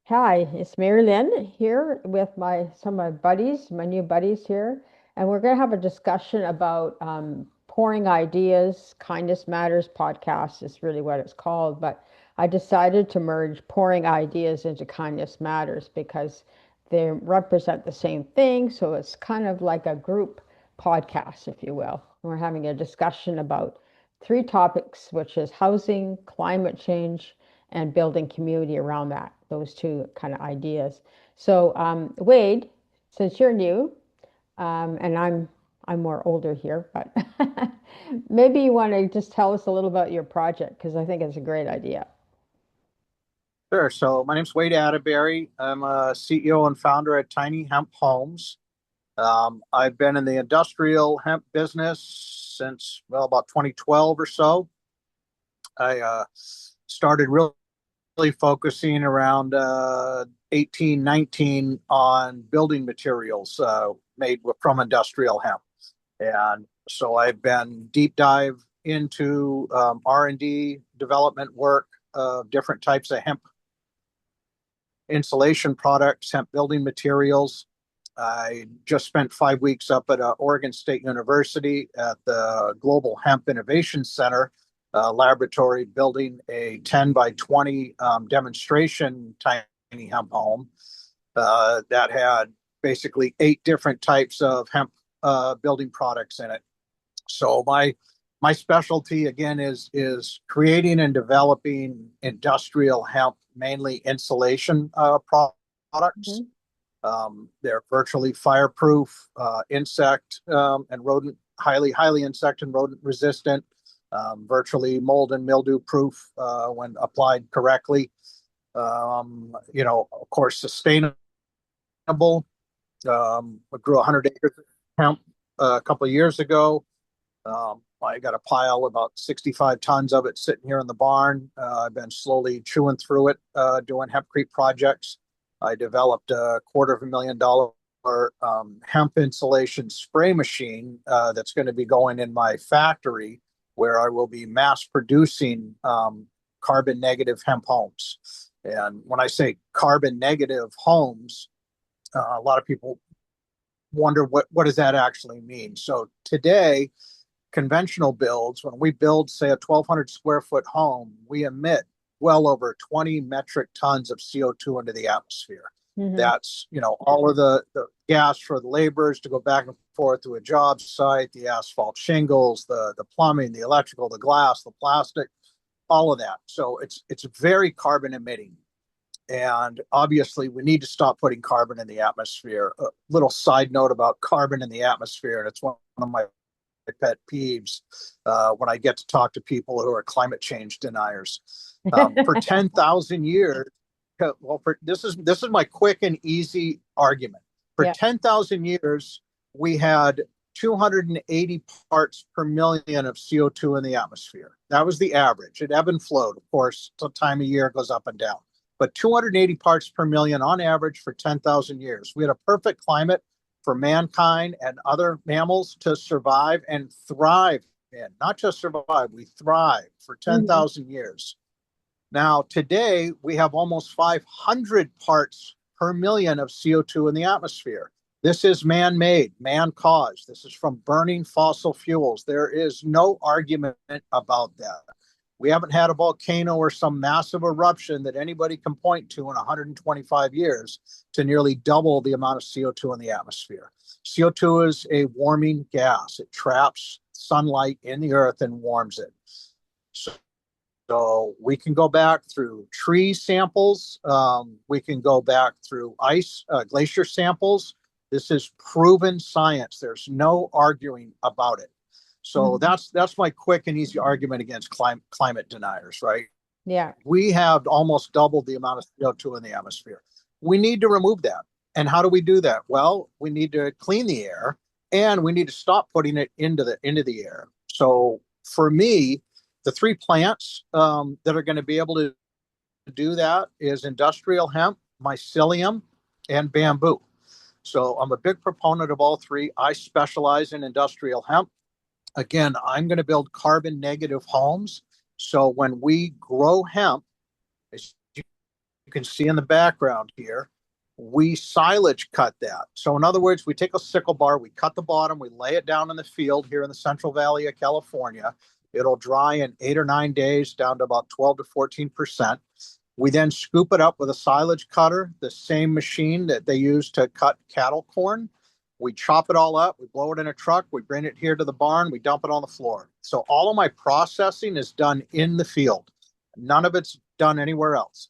Hi, it's Mary Lynn here with some of my buddies, my new buddies here, and we're going to have a discussion about pouring ideas. Kindness Matters podcast is really what it's called, but I decided to merge pouring ideas into Kindness Matters because they represent the same thing. So it's kind of like a group podcast, if you will. We're having a discussion about three topics, which is housing, climate change, and building community around that, those two kind of ideas. So, Wade, since you're new, and I'm more older here, but maybe you want to just tell us a little about your project because I think it's a great idea. Sure. So my name's Wade Atterbury. I'm a CEO and founder at Tiny Hemp Homes. I've been in the industrial hemp business since, well, about 2012 or so. I started really focusing around 18, 19 on building materials made from industrial hemp. And so I've been deep dive into R&D development work of different types of hemp insulation products, hemp building materials. I just spent 5 weeks up at Oregon State University at the Global Hemp Innovation Center laboratory building a 10 by 20 demonstration tiny hemp home that had basically 8 different types of hemp building products in it. So my specialty again is creating and developing industrial hemp, mainly insulation products. Mhm. They're virtually fireproof, insect and rodent, highly insect and rodent resistant, virtually mold and mildew proof when applied correctly. Of course, sustainable. I grew 100 acres of hemp a couple of years ago. I got a pile, about 65 tons of it sitting here in the barn. I've been slowly chewing through it, doing hempcrete projects. I developed a $250,000 hemp insulation spray machine that's going to be going in my factory where I will be mass producing carbon negative hemp homes. And when I say carbon negative homes, a lot of people wonder what does that actually mean. So today, conventional builds, when we build, say, a 1,200 square foot home, we emit well over 20 metric tons of CO2 into the atmosphere. Hmm. That's, all of the gas for the laborers to go back and forth to a job site, the asphalt shingles, the plumbing, the electrical, the glass, the plastic, all of that. So it's very carbon emitting. And obviously, we need to stop putting carbon in the atmosphere. A little side note about carbon in the atmosphere, and it's one of my pet peeves when I get to talk to people who are climate change deniers. For 10,000 years, this is my quick and easy argument. For Yeah. 10,000 years, we had 280 parts per million of CO2 in the atmosphere. That was the average. It ebb and flowed, of course. The time of year goes up and down, but 280 parts per million on average for 10,000 years. We had a perfect climate for mankind and other mammals to survive and thrive in. Not just survive, we thrive for Hmm. 10,000 years. Now, today, we have almost 500 parts per million of CO2 in the atmosphere. This is man made, man caused. This is from burning fossil fuels. There is no argument about that. We haven't had a volcano or some massive eruption that anybody can point to in 125 years to nearly double the amount of CO2 in the atmosphere. CO2 is a warming gas. It traps sunlight in the earth and warms it. So we can go back through tree samples. We can go back through ice, glacier samples. This is proven science. There's no arguing about it. So Hmm. that's my quick and easy argument against climate deniers, right? Yeah. We have almost doubled the amount of CO2 in the atmosphere. We need to remove that. And how do we do that? Well, we need to clean the air and we need to stop putting it into the air. So for me, the three plants that are going to be able to do that is industrial hemp, mycelium, and bamboo. So I'm a big proponent of all three. I specialize in industrial hemp. Again, I'm going to build carbon negative homes. So when we grow hemp, as you can see in the background here, we silage cut that. So in other words, we take a sickle bar, we cut the bottom, we lay it down in the field here in the Central Valley of California. It'll dry in 8 or 9 days down to about 12 to 14%. We then scoop it up with a silage cutter, the same machine that they use to cut cattle corn. We chop it all up, we blow it in a truck, we bring it here to the barn, we dump it on the floor. So all of my processing is done in the field. None of it's done anywhere else.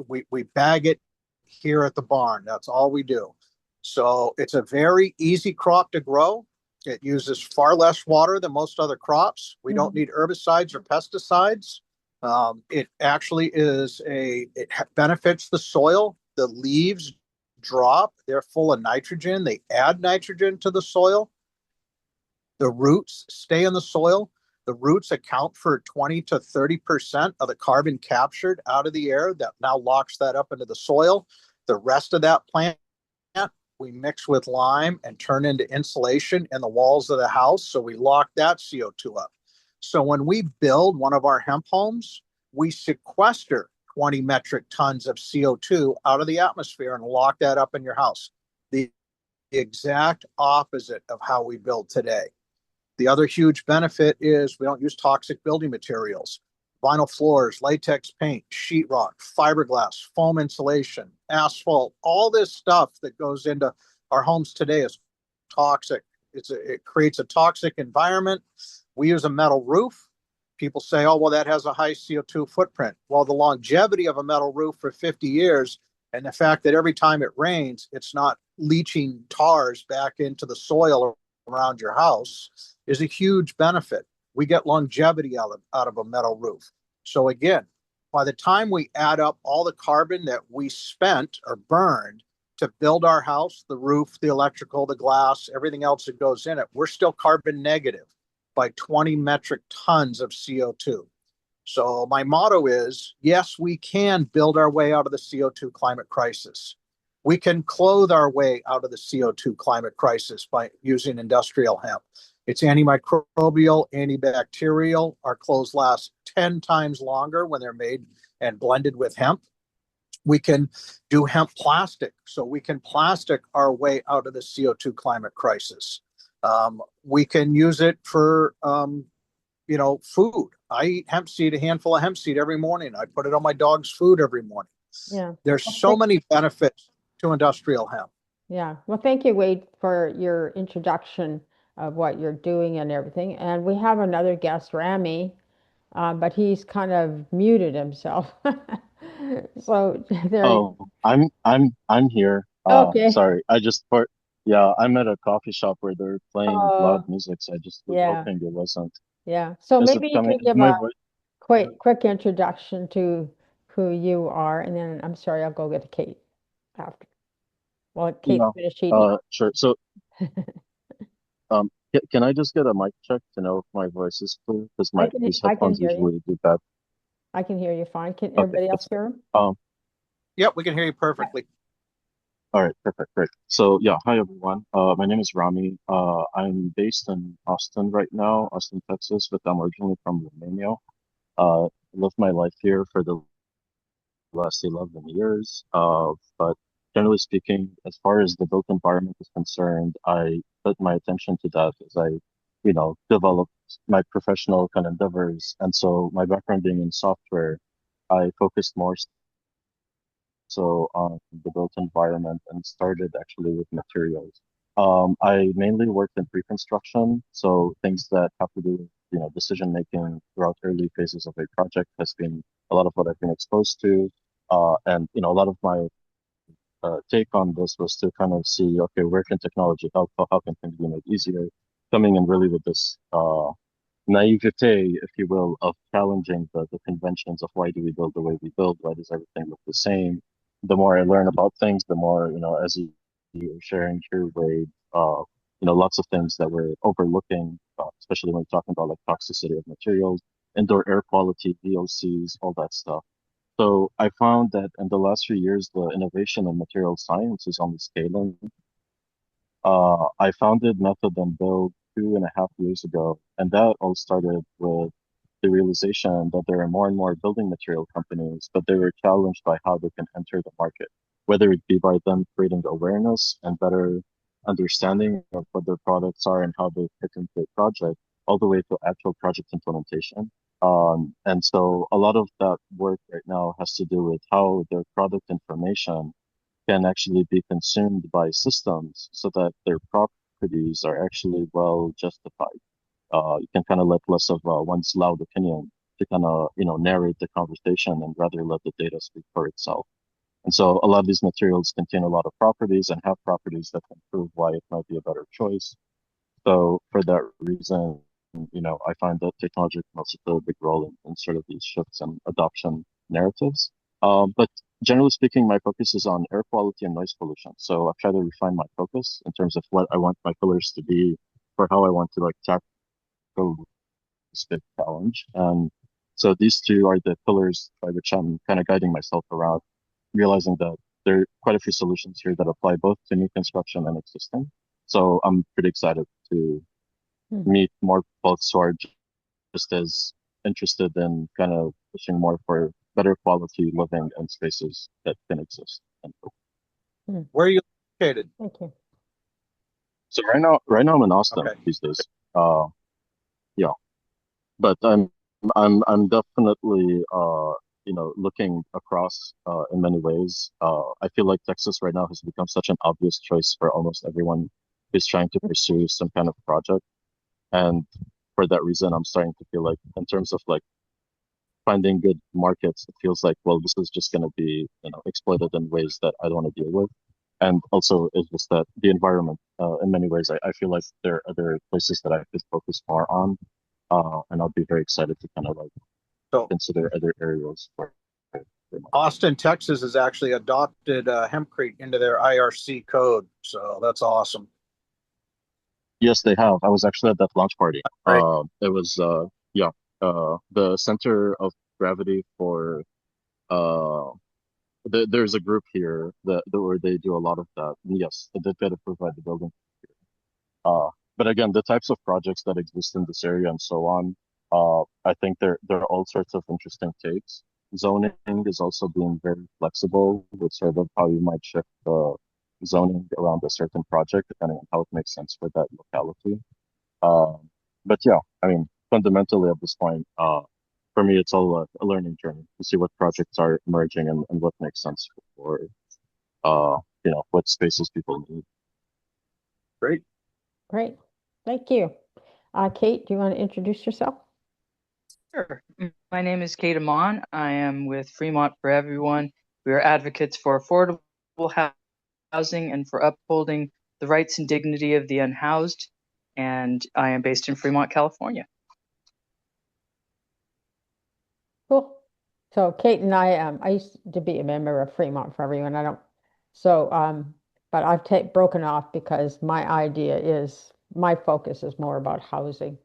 We bag it here at the barn. That's all we do. So it's a very easy crop to grow. It uses far less water than most other crops. We don't need herbicides or pesticides. It actually it benefits the soil. The leaves drop. They're full of nitrogen. They add nitrogen to the soil. The roots stay in the soil. The roots account for 20 to 30% of the carbon captured out of the air that now locks that up into the soil. The rest of that plant we mix with lime and turn into insulation in the walls of the house. So we lock that CO2 up. So when we build one of our hemp homes, we sequester 20 metric tons of CO2 out of the atmosphere and lock that up in your house. The exact opposite of how we build today. The other huge benefit is we don't use toxic building materials. Vinyl floors, latex paint, sheetrock, fiberglass, foam insulation, asphalt, all this stuff that goes into our homes today is toxic. It creates a toxic environment. We use a metal roof. People say, oh, well, that has a high CO2 footprint. Well, the longevity of a metal roof for 50 years and the fact that every time it rains, it's not leaching tars back into the soil around your house is a huge benefit. We get longevity out of a metal roof. So again, by the time we add up all the carbon that we spent or burned to build our house, the roof, the electrical, the glass, everything else that goes in it, we're still carbon negative by 20 metric tons of CO2. So my motto is, yes, we can build our way out of the CO2 climate crisis. We can clothe our way out of the CO2 climate crisis by using industrial hemp. It's antimicrobial, antibacterial. Our clothes last 10 times longer when they're made and blended with hemp. We can do hemp plastic, so we can plastic our way out of the CO2 climate crisis. We can use it for, food. I eat hemp seed, a handful of hemp seed every morning. I put it on my dog's food every morning. Yeah. There's so many benefits to industrial hemp. Yeah. Well, thank you, Wade, for your introduction of what you're doing and everything. And we have another guest, Rami, but he's kind of muted himself. So there. Oh, I'm here. Okay. Sorry. Yeah, I'm at a coffee shop where they're playing loud Oh, music, so I just was yeah. hoping it wasn't. Yeah. So Is it maybe you coming? can Is give my a voice? quick introduction to who you are, and then I'm sorry, I'll go get Kate after. Well, Kate's Yeah. finished eating. Sure. So, can I just get a mic check to know if my voice is clear? Because these I can headphones hear you. usually do that. I can hear you fine. Can Okay, everybody else that's hear him? good. Yep, we can hear you perfectly. All right, perfect, great. So yeah, hi everyone. My name is Rami. I'm based in Austin right now, Austin, Texas, but I'm originally from Romania. Lived my life here for the last 11 years. But generally speaking, as far as the built environment is concerned, I put my attention to that as developed my professional kind of endeavors. And so my background being in software, I focused more so on the built environment and started actually with materials. I mainly worked in pre-construction, so things that have to do with, decision making throughout early phases of a project has been a lot of what I've been exposed to. And a lot of my take on this was to kind of see, okay, where can technology help? How can things be made easier? Coming in really with this naivete, if you will, of challenging the conventions of why do we build the way we build? Why does everything look the same? The more I learn about things, the more, as you were sharing here, Wade, lots of things that we're overlooking, especially when we're talking about like toxicity of materials, indoor air quality, VOCs, all that stuff. So I found that in the last few years, the innovation in material science is on the scaling. I founded Method and Build 2.5 years ago, and that all started with the realization that there are more and more building material companies, but they were challenged by how they can enter the market, whether it be by them creating awareness and better understanding of what their products are and how they fit into a project, all the way to actual project implementation. And so a lot of that work right now has to do with how their product information can actually be consumed by systems so that their properties are actually well justified. You can kind of let less of one's loud opinion to kind of, narrate the conversation and rather let the data speak for itself. And so a lot of these materials contain a lot of properties and have properties that can prove why it might be a better choice. So for that reason, I find that technology can also play a big role in sort of these shifts and adoption narratives. But generally speaking, my focus is on air quality and noise pollution. So I've tried to refine my focus in terms of what I want my pillars to be for how I want to like tackle this big challenge. And so these two are the pillars by which I'm kind of guiding myself around, realizing that there are quite a few solutions here that apply both to new construction and existing. So I'm pretty excited to Hmm. meet more folks who are just as interested in kind of pushing more for better quality living and spaces that can exist. And Where are you located? Thank you. so right now I'm in Austin Okay. these days. Uh, yeah, but I'm definitely looking across in many ways. I feel like Texas right now has become such an obvious choice for almost everyone who's trying to pursue some kind of project. And for that reason, I'm starting to feel like in terms of like finding good markets, it feels like, well, this is just going to be, exploited in ways that I don't want to deal with. And also, it's just that the environment, in many ways, I feel like there are other places that I could focus more on. And I'll be very excited to kind of like So consider other areas for my. Austin, Texas has actually adopted hempcrete into their IRC code. So that's awesome. Yes, they have. I was actually at that launch party. Right. It was, yeah, the center of gravity for, uh, there's a group here where they do a lot of that. And yes, they did get approved by the building. Uh, but again, the types of projects that exist in this area and so on, I think there are all sorts of interesting takes. Zoning is also being very flexible with sort of how you might shift the zoning around a certain project depending on how it makes sense for that locality. Um, but yeah, I mean, fundamentally at this point, for me, it's all a learning journey to see what projects are emerging and what makes sense for, what spaces people need. Great. Great. Thank you. Kate, do you want to introduce yourself? Sure. My name is Kate Amon. I am with Fremont for Everyone. We are advocates for affordable housing and for upholding the rights and dignity of the unhoused. And I am based in Fremont, California. Cool. So Kate and I used to be a member of Fremont for Everyone. I don't, so, but I've broken off because my focus is more about housing.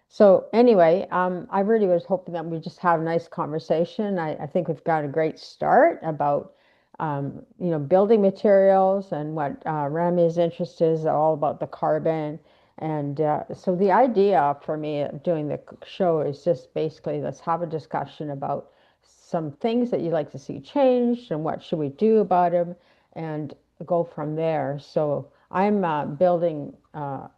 So anyway, I really was hoping that we just have a nice conversation. I think we've got a great start about, building materials and what Rami's interest is all about the carbon. And so the idea for me of doing the show is just basically let's have a discussion about some things that you'd like to see changed and what should we do about them and go from there. So I'm building a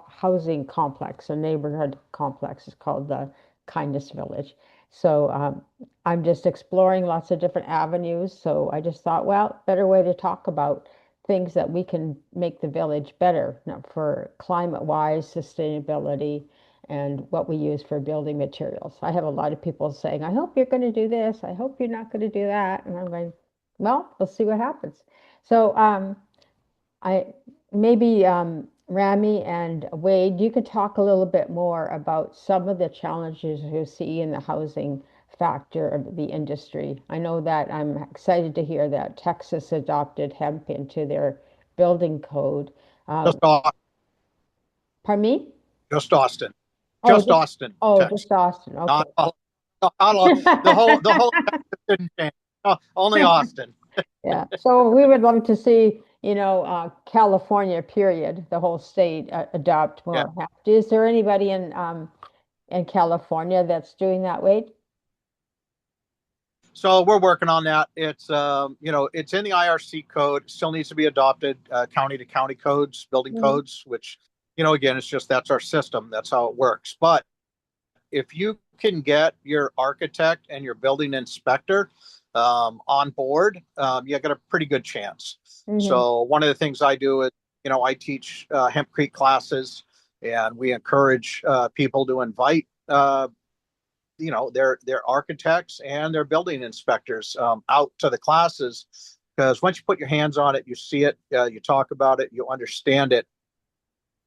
housing complex, a neighborhood complex. It's called the Kindness Village. So I'm just exploring lots of different avenues. So I just thought, well, better way to talk about things that we can make the village better, for climate-wise sustainability and what we use for building materials. I have a lot of people saying, I hope you're going to do this. I hope you're not going to do that. And I'm going, well, we'll see what happens. So I maybe Rami and Wade, you could talk a little bit more about some of the challenges you see in the housing factor of the industry. I know that I'm excited to hear that Texas adopted hemp into their building code. Just, Uh, Au- pardon me? just Austin. Oh, Just Austin, just Texas. Austin. Okay. Not all, not all, the whole Texas didn't change. No, only Austin. Yeah. So we would love to see, California, period, the whole state adopt Yeah. more hemp. Is there anybody in California that's doing that, Wade? So we're working on that. It's it's in the IRC code. Still needs to be adopted, county to county codes, building Hmm. codes, which again, it's just that's our system. That's how it works. But if you can get your architect and your building inspector on board, you got a pretty good chance. Hmm. So one of the things I do is, I teach Hemp Creek classes, and we encourage people to invite their architects and their building inspectors out to the classes, because once you put your hands on it, you see it, you talk about it, you understand it,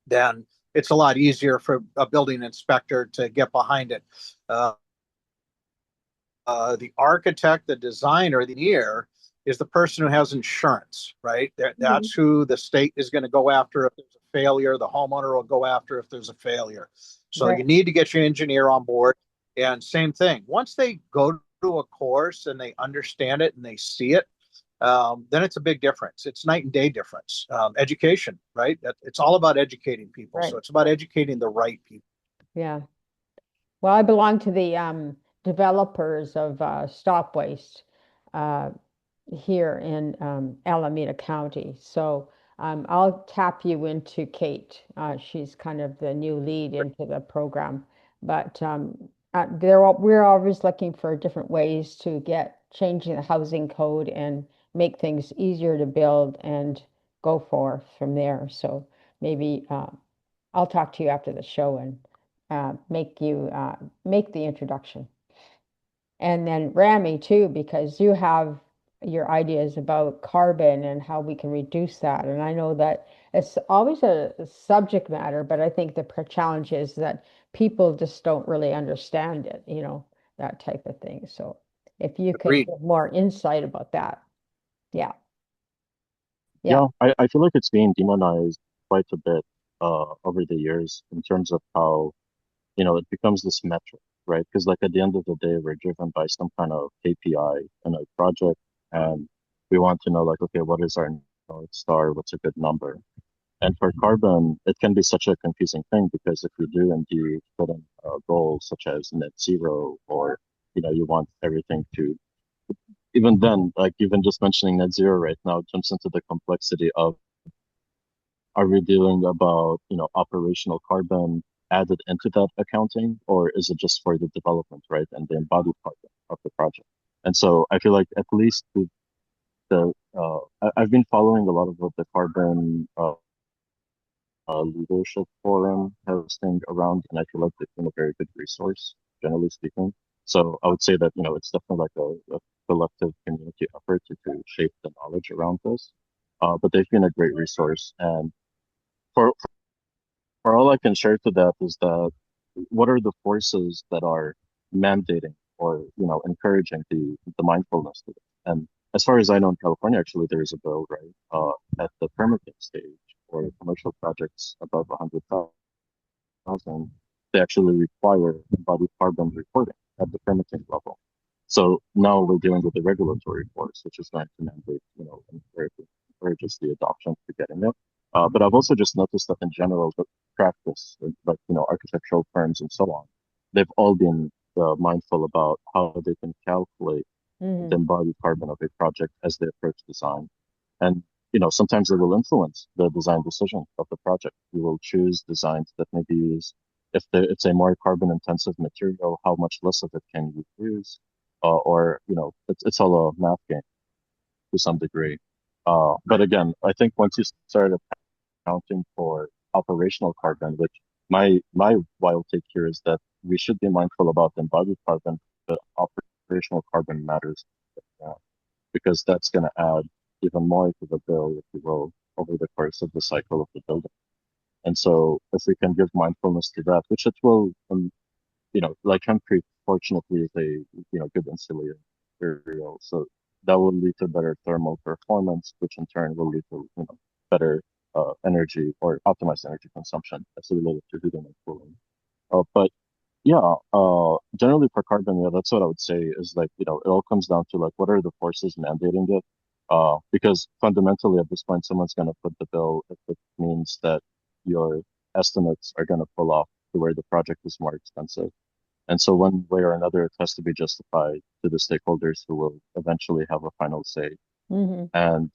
then it's a lot easier for a building inspector to get behind it. Uh, the architect, the designer, the engineer is the person who has insurance, right? Hmm. That's who the state is going to go after if there's a failure. The homeowner will go after if there's a failure. So Right. you need to get your engineer on board. And same thing, once they go to a course and they understand it and they see it, then it's a big difference. It's night and day difference. Education, right? It's all about educating people. Right. So it's about educating the right people. Yeah. Well, I belong to the developers of stop waste uh, here in Alameda County. So I'll tap you into Kate. She's kind of the new lead into the program. But we're always looking for different ways to get changing the housing code and make things easier to build and go forth from there. So maybe I'll talk to you after the show and make the introduction. And then Rami too, because you have your ideas about carbon and how we can reduce that. And I know that it's always a subject matter, but I think the challenge is that people just don't really understand it, that type of thing. So if you could Agreed. give more insight about that. Yeah. Yeah. Yeah, I feel like it's being demonized quite a bit over the years in terms of how, it becomes this metric, right? Because like at the end of the day, we're driven by some kind of KPI in a project, and we want to know like, okay, what is our North Star? What's a good number? And for carbon, it can be such a confusing thing because if you do indeed put in goals such as net zero, or you want everything to, even then, like even just mentioning net zero right now jumps into the complexity of, are we dealing about, operational carbon added into that accounting, or is it just for the development, right, and the embodied carbon of the project? And so I feel like at least I've been following a lot of what the carbon leadership forum hosting around, and I feel like they've been a very good resource, generally speaking. So I would say that, it's definitely like a collective community effort to shape the knowledge around this. But they've been a great resource. And for all I can share to that is that what are the forces that are mandating or encouraging the mindfulness to it? And as far as I know, in California, actually, there is a bill, right, at the permitting stage for commercial projects above 100,000, they actually require embodied carbon reporting at the permitting level. So now we're dealing with the regulatory force, which is going to mandate, encourages the adoption to getting it. But I've also just noticed that in general, the practice, like, architectural firms and so on, they've all been mindful about how they can calculate the Hmm. embodied carbon of a project as they approach design. And, sometimes it will influence the design decision of the project. You will choose designs that maybe use, if it's a more carbon intensive material, how much less of it can you use? Or, it's all a math game to some degree. But again, I think once you start accounting for operational carbon, which my wild take here is that we should be mindful about embodied carbon, but operational carbon matters, uh, because that's going to add even more to the bill, if you will, over the course of the cycle of the building. And so, if we can give mindfulness to that, which it will, like concrete, fortunately, is a good insulating material, so that will lead to better thermal performance, which in turn will lead to better energy or optimized energy consumption as related to heating and cooling. But yeah, generally for carbon, yeah, that's what I would say is like, it all comes down to like, what are the forces mandating it? Because fundamentally at this point, someone's going to put the bill if it means that your estimates are going to pull off to where the project is more expensive. And so one way or another, it has to be justified to the stakeholders who will eventually have a final say. Hmm. And,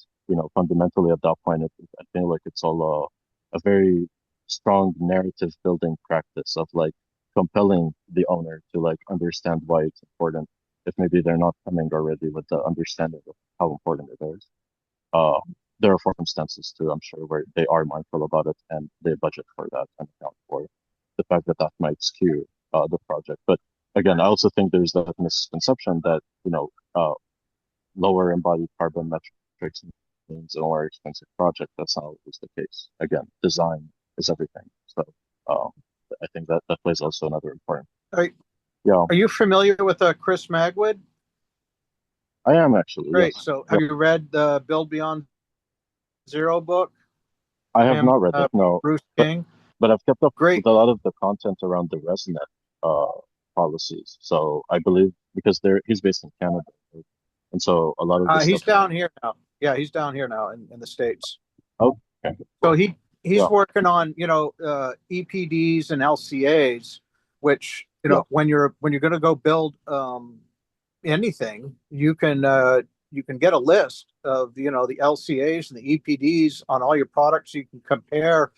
fundamentally at that point, I feel like it's all a very strong narrative building practice of like compelling the owner to like understand why it's important, if maybe they're not coming already with the understanding of how important it is. Uh, there are circumstances too, I'm sure, where they are mindful about it and they budget for that and account for the fact that that might skew the project. But again, I also think there's that misconception that, lower embodied carbon metrics means a more expensive project. That's not always the case. Again, design is everything. So um, I think that that plays also another important. Are, Yeah, are you familiar with Chris Magwood? I am actually, Great. yes. So have Yep. you read the Build Beyond Zero book I from have him, not read it, no, Bruce but King? I've kept up with Great. a lot of the content around the ResNet policies. So I believe because he's based in Canada, right? And so a lot of the He's stuff. down here now. Yeah, he's down here now in the States. Oh, okay, So cool. he's Yeah, working on, EPDs and LCAs, which, yeah, when you're going to go build anything, you can get a list of, the LCAs and the EPDs on all your products. You can compare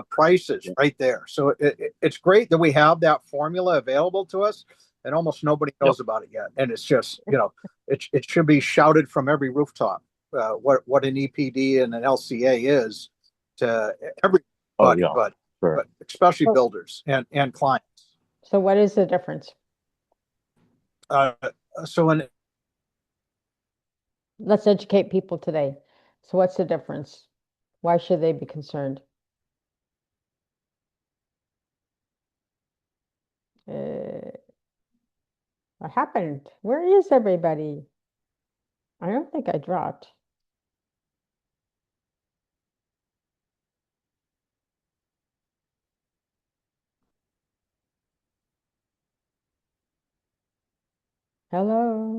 prices yeah, right there. So it's great that we have that formula available to us, and almost nobody yep. knows about it yet. And it's just, it should be shouted from every rooftop what an EPD and an LCA is to Oh, everybody, yeah, but sure. especially So, builders and clients. so what is the difference? Uh, so when Let's educate people today. So what's the difference? Why should they be concerned? Uh, what happened? Where is everybody? I don't think I dropped. Hello?